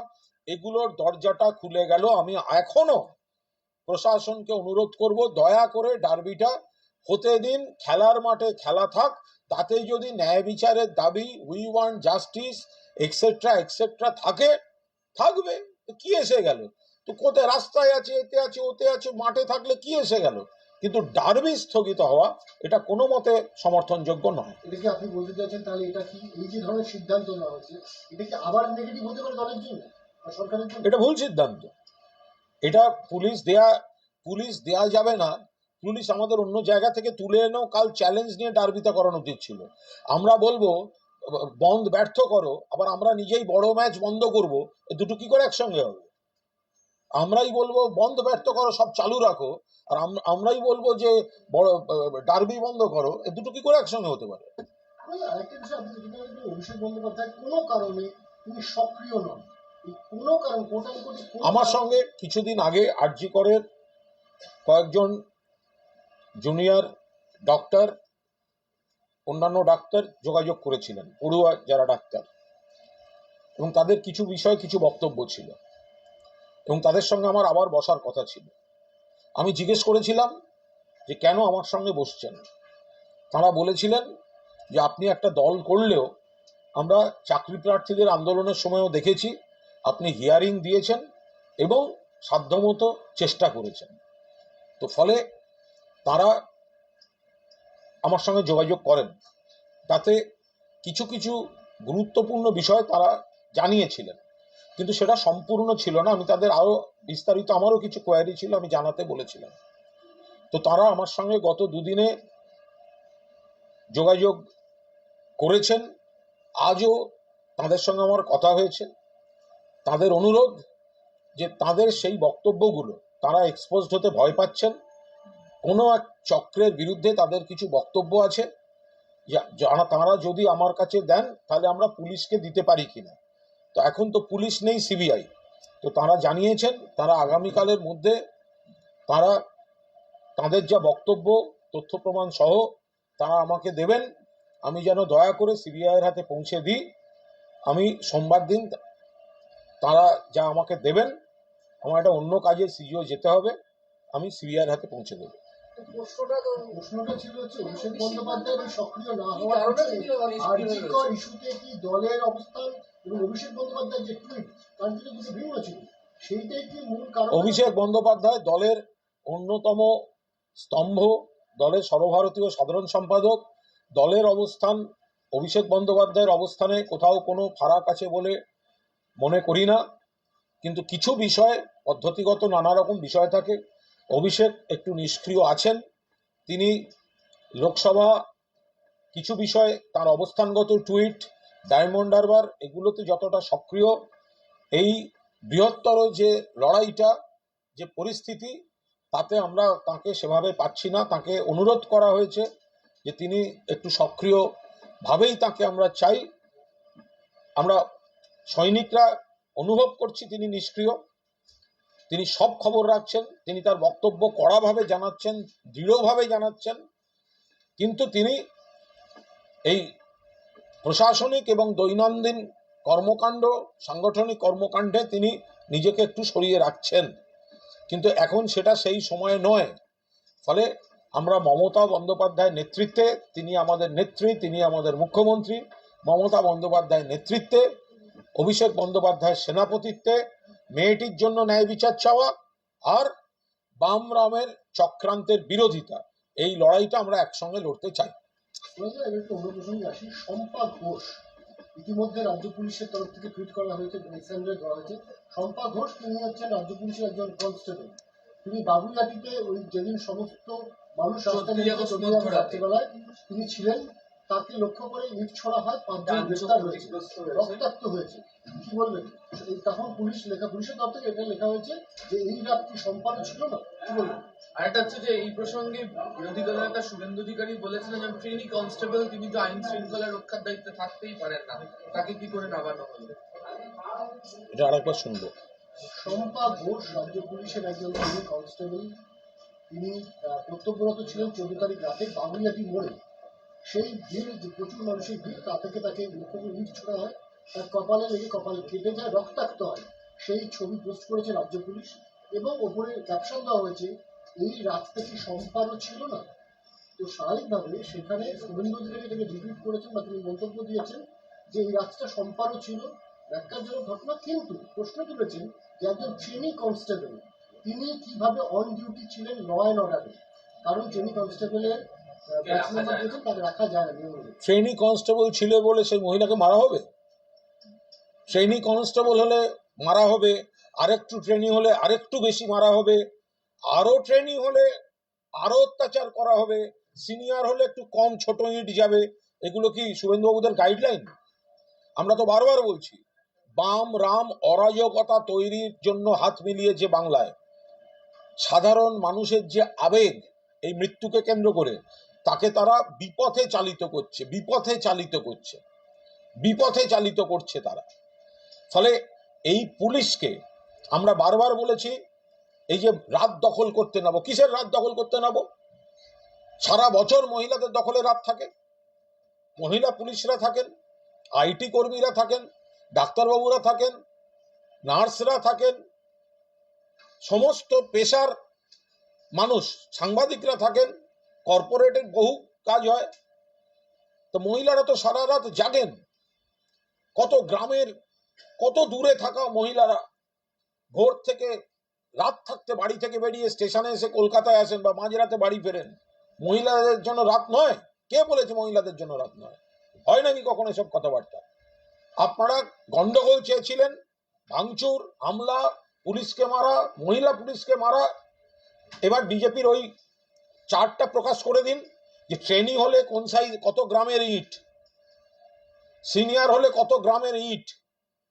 এগুলোর দরজাটা খুলে গেল। আমি এখনো প্রশাসনকে অনুরোধ করব, দয়া করে ডার্বিটা হতে দিন, খেলার মাঠে খেলা থাক। তাতে যদি ন্যায় বিচারের দাবি, we want justice etcetera etcetera থাকে, থাকবে। তো কি এসে গেল? তো কোথায় রাস্তায় আছে, এতে আছে, ওতে আছে, মাঠে থাকলে কি এসে গেল? কিন্তু ডার্বি স্থগিত হওয়া, এটা কোনো মতে সমর্থনযোগ্য নয়। এটা কি আপনি বলতে চাইছেন তাহলে এটা কি, এই যে ধরনের সিদ্ধান্ত নেওয়া হয়েছে, এটা কি আবার নেগেটিভ হতে পারে দলের জন্য বা সরকারের জন্য? এটা ভুল সিদ্ধান্ত। এটা পুলিশ দেয়া যাবে না। পুলিশ আমাদের অন্য জায়গা থেকে তুলে এনেও কাল চ্যালেঞ্জ নিয়ে ডার্বিটা করানো উচিত ছিল। আমরা বলবো বন্ধ, ব্যর্থ করো, আবার আমরা নিজেই বড় ম্যাচ বন্ধ করব, দুটো কি করে একসঙ্গে হবে? আমরাই বলবো বন্ধ ব্যর্থ করো, সব চালু রাখো, আর আমরাই বলবো যে বড় ডার্বি বন্ধ করো, এ দুটো কি করে একসঙ্গে হতে পারে? আরেকটা বিষয় আপনি যেটা বললেন, অভিষেক বন্দ্যোপাধ্যায় কোনো কারণে তিনি সক্রিয় নন, এই কোনো কারণ কোটানুকোটি আমার সঙ্গে কিছুদিন আগে আরজি করের কয়েকজন জুনিয়র ডক্টর, অন্যান্য ডাক্তার যোগাযোগ করেছিলেন, পড়ুয়া যারা ডাক্তার, এবং তাদের কিছু বিষয়ে কিছু বক্তব্য ছিল এবং তাদের সঙ্গে আমার আবার বসার কথা ছিল। আমি জিজ্ঞেস করেছিলাম যে কেন আমার সঙ্গে বসছেন। তারা বলেছিলেন যে আপনি একটা দল করলেও আমরা চাকরি প্রার্থীদের আন্দোলনের সময়ও দেখেছি আপনি হিয়ারিং দিয়েছেন এবং সাধ্যমতো চেষ্টা করেছেন। তো ফলে তারা আমার সঙ্গে যোগাযোগ করেন, তাতে কিছু কিছু গুরুত্বপূর্ণ বিষয় তারা জানিয়েছিলেন, কিন্তু সেটা সম্পূর্ণ ছিল না। আমি তাদের আরও বিস্তারিত, আমারও কিছু কোয়ারি ছিল, আমি জানাতে বলেছিলাম। তো তারা আমার সঙ্গে গত দুদিনে যোগাযোগ করেছেন, আজও তাদের সঙ্গে আমার কথা হয়েছে। তাদের অনুরোধ যে তাদের সেই বক্তব্যগুলো, তারা এক্সপোজড হতে ভয় পাচ্ছেন, কোনো এক চক্রের বিরুদ্ধে তাদের কিছু বক্তব্য আছে, তারা যদি আমার কাছে দেন তাহলে আমরা পুলিশকে দিতে পারি কিনা। তো এখন তো পুলিশ নেই, সিবিআই। তো তারা জানিয়েছেন তারা আগামীকালের মধ্যে তারা তাদের যা বক্তব্য তথ্য প্রমাণ সহ তারা আমাকে দেবেন, আমি যেন দয়া করে সিবিআইয়ের হাতে পৌঁছে দিই। আমি সোমবার দিন তারা যা আমাকে দেবেন, আমার একটা অন্য কাজে সিজিও যেতে হবে, আমি সিবিআইয়ের হাতে পৌঁছে দেবো। প্রশ্নটা ছিল হচ্ছে অভিষেক বন্দ্যোপাধ্যায়ের এই সক্রিয় না হওয়ার আরজিকর ইস্যুতে কি দলের অবস্থান এবং অভিষেক বন্দ্যোপাধ্যায়ের যে টুইট তার দুটো দুটো ভিন্ন ছিল, সেইটাই কি মূল কারণ? অভিষেক বন্দ্যোপাধ্যায় দলের অন্যতম স্তম্ভ, দলের সর্বভারতীয় সাধারণ সম্পাদক। দলের অবস্থান, অভিষেক বন্দ্যোপাধ্যায়ের অবস্থানে কোথাও কোনো ফারাক আছে বলে মনে করি না, কিন্তু কিছু বিষয়, পদ্ধতিগত নানা রকম বিষয় থাকে। অভিষেক একটু নিষ্ক্রিয় আছেন, তিনি লোকসভা কিছু বিষয়ে তার অবস্থানগত টুইট, ডায়মন্ড হারবার, এগুলোতে যতটা সক্রিয়, এই বৃহত্তর যে লড়াইটা, যে পরিস্থিতি, তাতে আমরা তাকে সেভাবে পাচ্ছি না। তাকে অনুরোধ করা হয়েছে যে তিনি একটু সক্রিয়ভাবেই তাকে আমরা চাই। আমরা সৈনিকরা অনুভব করছি তিনি নিষ্ক্রিয়, তিনি সব খবর রাখছেন, তিনি তার বক্তব্য কড়াভাবে জানাচ্ছেন, দৃঢ়ভাবে জানাচ্ছেন, কিন্তু তিনি এই প্রশাসনিক এবং দৈনন্দিন কর্মকাণ্ড, সাংগঠনিক কর্মকাণ্ডে তিনি নিজেকে একটু সরিয়ে রাখছেন, কিন্তু এখন সেটা সেই সময় নয়। ফলে আমরা মমতা বন্দ্যোপাধ্যায়ের নেতৃত্বে, তিনি আমাদের নেত্রী, তিনি আমাদের মুখ্যমন্ত্রী, মমতা বন্দ্যোপাধ্যায়ের নেতৃত্বে, অভিষেক বন্দ্যোপাধ্যায়ের সেনাপতিত্বে মেয়েটির জন্য ন্যায় বিচার চাওয়া আর বাম রামের চক্রান্তের বিরোধিতা, এই লড়াইটা আমরা একসঙ্গে লড়তে চাই। একটু অন্য প্রসঙ্গে আসি। শম্পা ঘোষ, ইতিমধ্যে রাজ্য পুলিশের তরফ থেকে টুইট করা হয়েছে, এক্সামিনার করা হয়েছে। শম্পা ঘোষ তিনি হচ্ছেন রাজ্য পুলিশের একজন কনস্টেবল। তিনি বাবুইয়াটিতে ওই যেদিন সমস্ত মানুষ রাত্রিবেলায় তিনি ছিলেন, তাকে লক্ষ্য করে ইট ছোড়া হয়, 5 জন গ্রেফতার হয়েছে, রক্তাক্ত হয়েছে। কি বলবেন? তখন পুলিশের তরফ থেকে এটা লেখা হয়েছে যে এই রাত্রি সম্পাদক ছিল না, কি বলবেন? আরেকটা হচ্ছে যে এই প্রসঙ্গে বিরোধী দলের নেতা শুভেন্দু অধিকারী বলেছিলেন যে ট্রেনি কনস্টেবল, তিনি তো আইন শৃঙ্খলা রক্ষার দায়িত্বে থাকতেই পারেন না, তাকে কি করে নামানো হলো? এটা আরেকবার শুনবো। শম্পা ঘোষ রাজ্য পুলিশের একজন ট্রেনি কনস্টেবল, তিনি কর্তব্যরত ছিলেন 14 তারিখ রাতে বাবুইয়াটি মোড়ে। সেই ভিড়, যে প্রচুর মানুষের ভিড়, তা থেকে তাকে লক্ষ্য করে ইট ছোড়া হয়, তার কপালে লেগে কপাল কেটে যায়, রক্তাক্ত হয়। সেই ছবি পোস্ট করেছে রাজ্য পুলিশ এবং ওপরে ক্যাপশন দেওয়া হয়েছে এই রাতটা কি সম্পারও ছিল না। তো স্বাভাবিকভাবে সেখানে শুভেন্দু অধিকারী থেকে রিপিট করেছেন বা তিনি মন্তব্য দিয়েছেন যে এই রাতটা সম্পারও ছিল, ব্যাখ্যাজনক ঘটনা। কিন্তু প্রশ্ন তুলেছেন যে একজন ট্রেনি কনস্টেবল তিনি কিভাবে অন ডিউটি ছিলেন ল অ্যান্ড অর্ডারে, কারণ ট্রেনি কনস্টেবলের ব্যাচ নাম্বার দিয়েছেন, তাকে রাখা যায় না নিয়ম অনুযায়ী। ট্রেনি কনস্টেবল ছিল বলে সেই মহিলাকে মারা হবে? ট্রেনি কনস্টেবল হলে মারা হবে, আরেকটু ট্রেনি হলে আরেকটু বেশি মারা হবে, আরো ট্রেনি হলে আরো অত্যাচার করা হবে, সিনিয়র হলে একটু কম ছোট ইট যাবে। এগুলো কি শুভেন্দুবাবুদের গাইডলাইন? আমরা তো বারবার বলছি, বাম রাম অরাজকতা তৈরির জন্য হাত মিলিয়েছে বাংলায়। সাধারণ মানুষের যে আবেগ এই মৃত্যুকে কেন্দ্র করে, তাকে তারা বিপথে চালিত করছে তারা। ফলে এই পুলিশকে আমরা বারবার বলেছি, এই যে রাত দখল করতে নেবো, কিসের রাত দখল করতে নেবো? সারা বছর মহিলাদের দখলে রাত থাকে, মহিলা পুলিশরা থাকেন, আইটি কর্মীরা থাকেন, ডাক্তারবাবুরা থাকেন, নার্সরা থাকেন, সমস্ত পেশার মানুষ, সাংবাদিকরা থাকেন, কর্পোরেটের বহু কাজ হয়। তো মহিলারা তো সারা রাত জাগেন। কত গ্রামের, কত দূরে থাকা মহিলারা ভোর থেকে রাত থাকতে বাড়ি থেকে বেরিয়ে স্টেশনে এসে কলকাতায় আসেন বা মাঝরাতে বাড়ি ফেরেন। মহিলাদের জন্য রাত নয়? কে বলেছে মহিলাদের জন্য রাত নয়? হয় নাকি কখনো এসব কথাবার্তা? আপনারা গন্ডগোল চেয়েছিলেন, ভাঙচুর, হামলা, পুলিশকে মারা, মহিলা পুলিশকে মারা। এবার বিজেপির ওই চার্টটা প্রকাশ করে দিন যে ট্রেনিং হলে কোন সাইজ, কত গ্রামের ইট, সিনিয়র হলে কত গ্রামের ইট।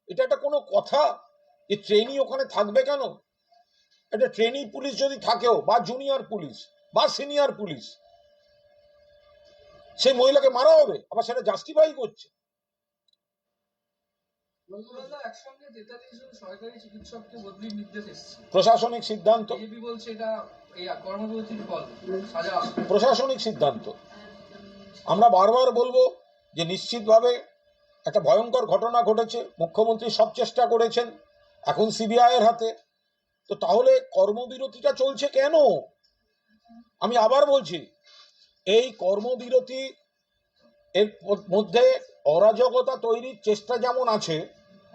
এটা একটা কোনো কথা? যে ট্রেনি ওখানে থাকবে কেন? এটা ট্রেনি পুলিশ যদি থাকেও, বা জুনিয়র পুলিশ বা সিনিয়র পুলিশ, সেই মহিলাকে মারা হবে, আবার সেটা জাস্টিফাই করছে। একসঙ্গে 43 জন সরকারি চিকিৎসককে বদলির নির্দেশ এসেছে, প্রশাসনিক সিদ্ধান্ত। বিজেপি বলছে এটা এই কর্মবিরতির ফল, সাজা। প্রশাসনিক সিদ্ধান্ত। আমরা বারবার বলবো যে নিশ্চিতভাবে একটা ভয়ঙ্কর ঘটনা ঘটেছে, মুখ্যমন্ত্রী সব চেষ্টা করেছেন, এখন সিবিআই এর হাতে। তো তাহলে কর্মবিরতিটা চলছে কেন? আমি আবার বলছি, এই কর্মবিরতি এর মধ্যে অরাজকতা তৈরির চেষ্টা যেমন আছে,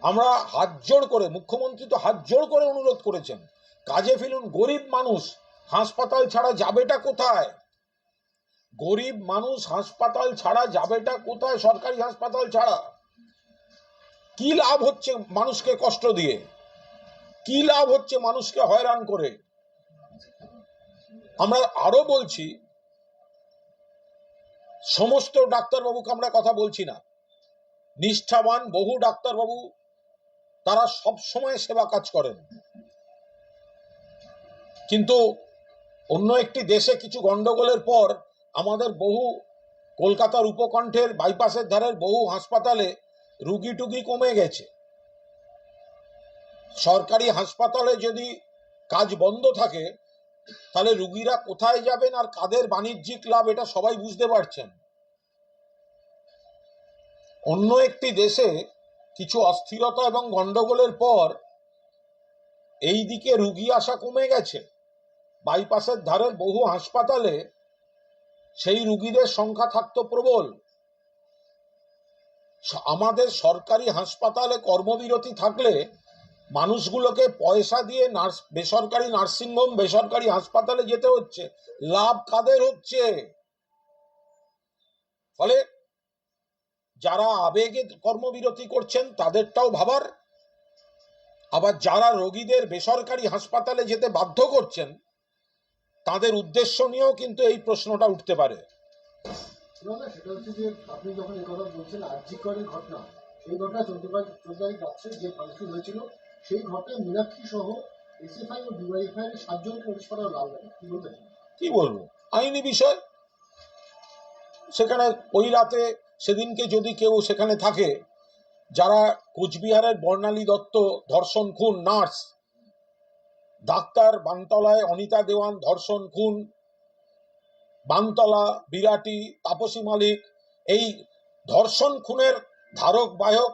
আমরা হাত জোড় করে, মুখ্যমন্ত্রী তো হাত জোড় করে অনুরোধ করেছেন, কাজে ফিরুন। গরিব মানুষ হাসপাতাল ছাড়া যাবেটা কোথায়? গরিব মানুষ হাসপাতাল ছাড়া যাবেটা কোথায়? সরকারি হাসপাতাল ছাড়া কি লাভ হচ্ছে মানুষকে কষ্ট দিয়ে? কি লাভ হচ্ছে মানুষকে হয়রান করে? আমরা আরো বলছি, সমস্ত ডাক্তারবাবুকে আমরা কথা বলছি না, নিষ্ঠাবান বহু ডাক্তারবাবু তারা সব সময় সেবা কাজ করেন, কিন্তু অন্য একটি দেশে কিছু গন্ডগোলের পর আমাদের বহু কলকাতার উপকণ্ঠের বাইপাসের ধারের বহু হাসপাতালে রুগী টুগি কমে গেছে। সরকারি হাসপাতালে যদি কাজ বন্ধ থাকে, তাহলে রুগীরা কোথায় যাবেন আর কাদের বাণিজ্যিক লাভ, এটা সবাই বুঝতে পারছেন। অন্য একটি দেশে কিছু অস্থিরতা এবং গন্ডগোলের পর এই দিকে রুগী আসা কমে গেছে। বাইপাসের ধারের বহু হাসপাতালে সেই রুগীদের সংখ্যা থাকতো প্রবল। আমাদের সরকারি হাসপাতালে কর্মবিরতি থাকলে মানুষগুলোকে পয়সা দিয়ে বেসরকারি নার্সিংহোম, বেসরকারি হাসপাতালে যেতে হচ্ছে। লাভ কাদের হচ্ছে? ফলে যারা আবেগে কর্মবিরতি করছেন তাদেরটাও ভাবার, আবার যারা রোগীদের বেসরকারি হাসপাতালে যেতে বাধ্য করছেন তাদের উদ্দেশ্য নিয়েও কিন্তু এই প্রশ্নটা উঠতে পারে। সেটা হচ্ছে যে আপনি যখন এই কথা বলছেন আরজি করের ঘটনা, সেই ঘটনা 14 তারিখ রাত্রে যে ভাঙচুর হয়েছিল, সেই ঘটনায় মীনাক্ষী সহ এসএফআই ও ডিওয়াইএফআই এর 7 জনকে নোটিশ করা লাভ লাগে। কি বলবেন? কি বলবো, আইনি বিষয়। সেখানে ওই রাতে সেদিনকে যদি কেউ সেখানে থাকে, যারা কোচবিহারের বর্ণালী দত্ত ধর্ষণ খুন, নার্স, ডাক্তার বানতলায় অনিতা দেওয়ান ধর্ষণ খুন, বানতলা, বিরাটি, তাপসী মালিক, এই ধর্ষণ খুনের ধারক বাহক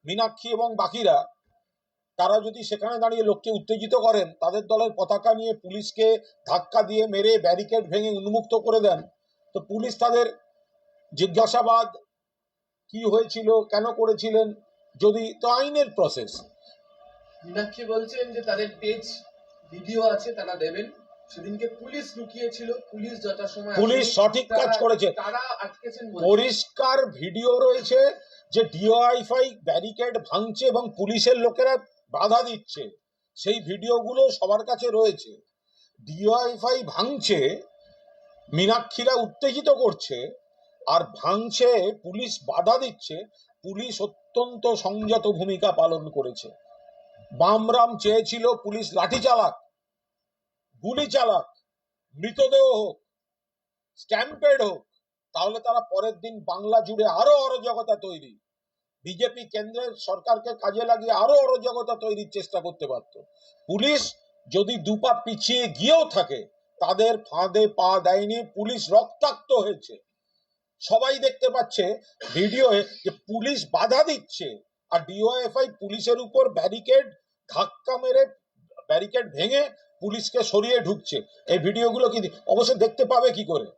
মীনাক্ষী এবং বাকিরা, তারা যদি সেখানে দাঁড়িয়ে লোককে উত্তেজিত করেন, তাদের দলের পতাকা নিয়ে পুলিশকে ধাক্কা দিয়ে মেরে ব্যারিকেড ভেঙে উন্মুক্ত করে দেন, তো পুলিশ তাদের জিজ্ঞাসাবাদ, কি হয়েছিল, কেন করেছিলেন, যদি তো আইনের প্রসেস। মীনাক্ষী বলছেন যে তাদের পেজ ভিডিও আছে, তারা দেবেন। সেদিনকে পুলিশ লুকিয়েছিল, পুলিশ যথাসময়, পুলিশ সঠিক কাজ করেছে, তারা আটকেছেন। পরিষ্কার ভিডিও রয়েছে যে ডিওয়াইফাই ব্যারিকেড ভাঙছে এবং পুলিশের লোকেরা বাধা দিচ্ছে, সেই ভিডিওগুলো সবার কাছে রয়েছে। ডিওয়াইফাই ভাঙছে, মীনাক্ষীরা উত্তেজিত করছে, আর ভাঙছে, পুলিশ বাধা দিচ্ছে। পুলিশ অত্যন্ত সংযত ভূমিকা পালন করেছে। বামরাম চেয়েছিল পুলিশ লাঠি চালাক, গুলি চালাক, মৃতদেহ হোক, স্ট্যাম্পেড হোক, তাহলে তারা পরের দিন বাংলা জুড়ে আরো অরাজকতা তৈরি, বিজেপি কেন্দ্রের সরকারকে কাজে লাগিয়ে আরো অরাজকতা তৈরির চেষ্টা করতে পারত। পুলিশ যদি দুপা পিছিয়ে গিয়েও থাকে, তাদের ফাঁদে পা দেয়নি, পুলিশ রক্তাক্ত হয়েছে। সবাই দেখতে পাচ্ছে ভিডিওয়ে যে পুলিশ বাধা দিচ্ছে, আর ডিওএফআই পুলিশের উপর ধাক্কা মেরে ব্যারিকেড ভেঙে পুলিশকে সরিয়ে ঢুকছে। এই ভিডিওগুলো কি অবশ্য দেখতে পাবে কি করে?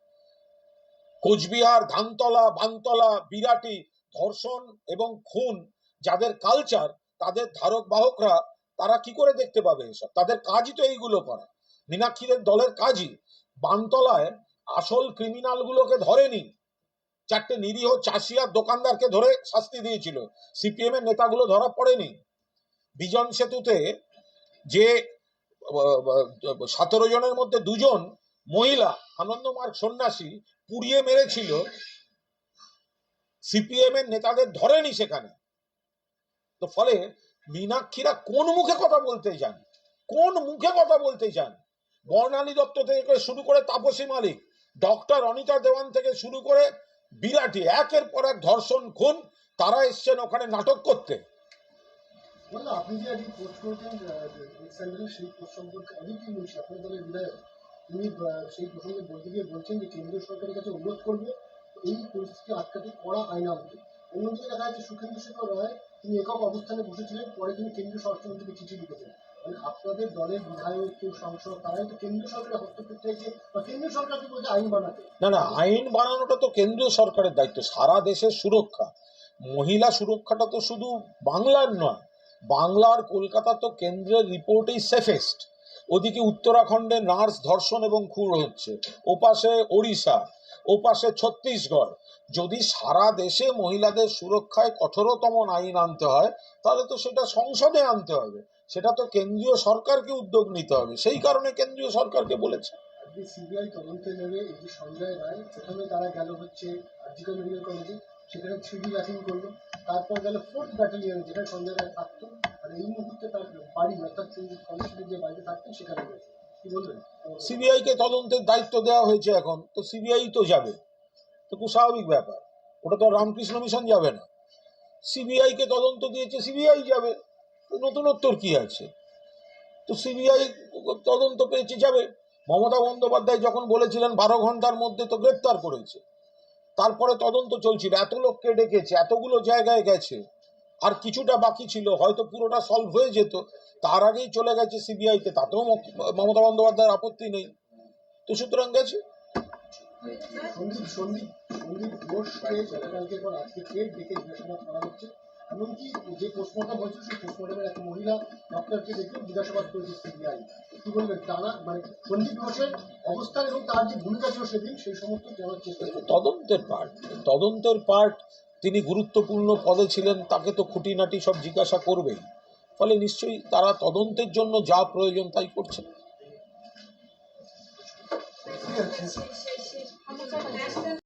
কোচবিহার, ধানতলা, বানতলা, বিরাটি ধর্ষণ এবং খুন যাদের কালচার, তাদের ধারক বাহকরা তারা কি করে দেখতে পাবে এসব? তাদের কাজই তো এইগুলো করা। মীনাক্ষীদের দলের কাজই। বানতলায় আসল ক্রিমিনাল গুলোকে ধরেনি, 4টে নিরীহ চাষি আর দোকানদারকে ধরে শাস্তি দিয়েছিল। সিপিএম এর নেতাগুলো ধরা পড়েনি। বিজন সেতুতে যে 17 জনের মধ্যে 2 জন মহিলা আনন্দমার্গ সন্ন্যাসী পুড়িয়ে মেরেছিল, সিপিএম এর নেতাদের ধরেনি সেখানে। তো ফলে মীনাক্ষীরা কোন মুখে কথা বলতে যান? কোন মুখে কথা বলতে যান? বর্ণালী দত্ত থেকে শুরু করে তাপসী মালিক, ডক্টর অনিতা দেওয়ান থেকে শুরু করে বিরাটি, একের পর এক ধর্ষণ খুন, তারা এসছেন ওখানে নাটক করতে। বললো আপনি যে আজকে পোস্ট করেছেন স্যান্ডেলের সেই পোস্ট সম্পর্কে অনেকেই বলছে, আপনার দলের বিধায়ক তিনি সেই প্রসঙ্গে বলতে গিয়ে বলছেন যে কেন্দ্রীয় সরকারের কাছে অনুরোধ করবো এই পরিস্থিতি আটকাতে কড়া আইন আনতে। অন্যদিকে দেখা যাচ্ছে সুখেন্দু শেখর রায় তিনি একক অবস্থানে বসেছিলেন, পরে তিনি কেন্দ্রীয় স্বরাষ্ট্রমন্ত্রীকে চিঠি লিখেছেন। মানে আপনাদের দলের বিধায়ক কেউ সাংসদ তারাই তো কেন্দ্রীয় সরকারের হস্তক্ষেপ চাইছে বা কেন্দ্রীয় সরকারকে বলছে আইন বানাতে। না, আইন বানানোটা তো কেন্দ্রীয় সরকারের দায়িত্ব। সারা দেশের সুরক্ষা, মহিলা সুরক্ষাটা তো শুধু বাংলার নয়, বাংলার কলকাতা তো কেন্দ্রের রিপোর্টেই সেফেস্ট। ওদিকে উত্তরাখণ্ডে নার্স ধর্ষণ এবং খুন হচ্ছে, ওপাশে ওড়িশা, ওপাশে ছত্তিশগড়। যদি সারা দেশে মহিলাদের সুরক্ষায় কঠোরতম আইন আনতে হয়, তাহলে তো সেটা সংসদে আনতে হবে, সেটা তো কেন্দ্রীয় সরকারকে উদ্যোগ নিতে হবে। সেই কারণে কেন্দ্রীয় সরকারকে বলেছে। সিবিআই তদন্তে নেবে এই যে সঞ্জয় রায়, প্রথমে তারা গেল হচ্ছে আরজিকর মেডিকেল কলেজে, সেখানে 3D ম্যাপিং করলো, তারপর গেল 4th ব্যাটালিয়নে যেখানে সঞ্জয় রায় থাকতো, আর এই মুহূর্তে তার বাড়ি অর্থাৎ কলেজে যে বাড়িতে থাকতেন সেখানে রয়েছে। কি বলবেন? সিবিআই কে তদন্তের দায়িত্ব দেওয়া হয়েছে, এখন তো সিবিআই তো যাবে, তো খুব স্বাভাবিক ব্যাপার। ওটা তো রামকৃষ্ণ মিশন যাবে না। সিবিআই কে তদন্ত দিয়েছে, সিবিআই যাবে, নতুনত্বর কি আছে? তো সিবিআই তদন্ত পেয়েছে, যাবে। মমতা বন্দ্যোপাধ্যায় যখন বলেছিলেন 12 ঘন্টার মধ্যে, তো গ্রেপ্তার করেছে। তারপরে তদন্ত চলছিল, এত লোককে ডেকেছে, এতগুলো জায়গায় গেছে, আর কিছুটা বাকি ছিল, হয়তো পুরোটা সলভ হয়ে যেত, তার আগেই চলে গেছে সিবিআই তে, তাতেও মমতা বন্দ্যোপাধ্যায়ের আপত্তি নেই। তো সুতরাং গেছে। সন্দীপ ঘোষকে গতকালকে পর আজকে ফের ডেকে জিজ্ঞাসাবাদ করা হচ্ছে। এমনকি যে পোস্টমর্টম হয়েছিল সেই পোস্টমর্টমের এক মহিলা ডক্টরকে ডেকে জিজ্ঞাসাবাদ করেছে সিবিআই। কি বলবেন? টানা মানে সন্দীপ ঘোষের অবস্থান এবং তার যে ভূমিকা ছিল সেদিন, সেই সমস্ত জানার চেষ্টা করছে। তদন্তের পার্ট তিনি গুরুত্বপূর্ণ পদে ছিলেন, তাকে তো খুঁটিনাটি সব জিজ্ঞাসা করবেই। ফলে নিশ্চয়ই তারা তদন্তের জন্য যা প্রয়োজন তাই করছেন।